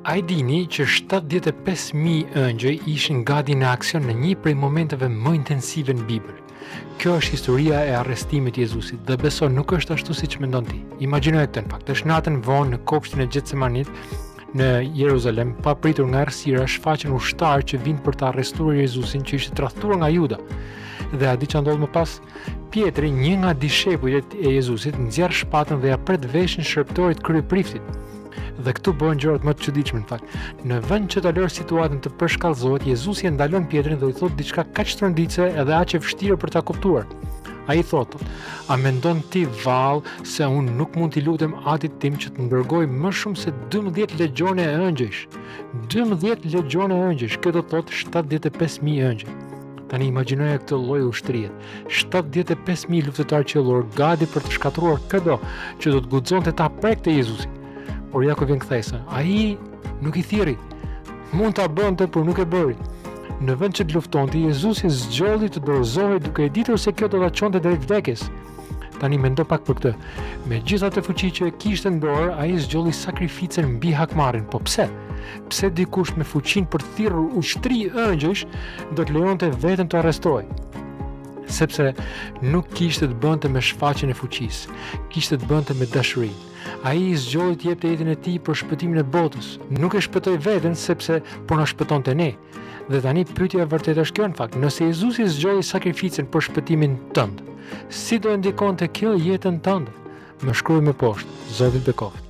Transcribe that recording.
A i dini që 75.000 ëngjëj ishin gati në aksion në një prej momenteve më intensive në Bibël. Kjo është historia e arrestimit të Jezusit dhe beso nuk është ashtu siç mendon ti. Imagjinoje këtë në fakt, është natën vonë në kopshtin e Gjetsemanit në Jeruzalem, pa pritur nga errësira, shfaqen ushtarë që vinë për të arrestuar Jezusin që ishte tradhtuar nga Juda. Dhe a di çfarë ndodh më pas? Pietri, një nga dishepujt e Jezusit, nxjerr shpatën dhe ja pret veshin shërptorit kryepriftit. Dhe këtu bëhen gjërat më të çuditshme në fakt. Në vend që ta lërë situatën të përshkallëzohet, Jezusi e ndalon Pietrin dhe i thot diçka kaq tronditse edhe aq e vështirë për ta kuptuar. Ai thotë: "A mendon ti vallë se unë nuk mund t'i lutem Atit tim që të ndërgoj më shumë se 12 legjone e ëngjësh?" 12 legjone e ëngjësh, kjo do të thotë 75.000 ëngjëj. Tani imagjinoje këtë lloj ushtrie. 75.000 luftëtarë qiellor gati për të shkatruar çdo që do të guxonte ta prekte Jezusin. Por ja ku vjen kthesa. Ai nuk i thirri. Mund ta bënte, por nuk e bëri. Në vend që të luftonte, Jezusi zgjodhi të dorëzohej duke e ditur se kjo do ta çonte drejt vdekjes. Tani mendo pak për këtë. Me gjithë atë fuqi që e kishte në dorë, ai zgjodhi sakrificën mbi hakmarrin. Po pse? Pse dikush me fuqinë për të thirrur ushtri ëngjësh do të lejonte veten të arrestojë? Sepse nuk kishte të bënte me shfaqjen e fuqisë, kishte të bënte me dashurinë. Ai zgjodhi të jepte jetën e tij për shpëtimin e botës. Nuk e shpëtoi veten sepse po na shpëtonte ne. Dhe tani pyetja e vërtetë është kjo në fakt, nëse Jezusi zgjodhi sakrificën për shpëtimin tënd, si do e ndikonte kjo jetën tënde? Më shkruaj më poshtë. Zoti të bekoft.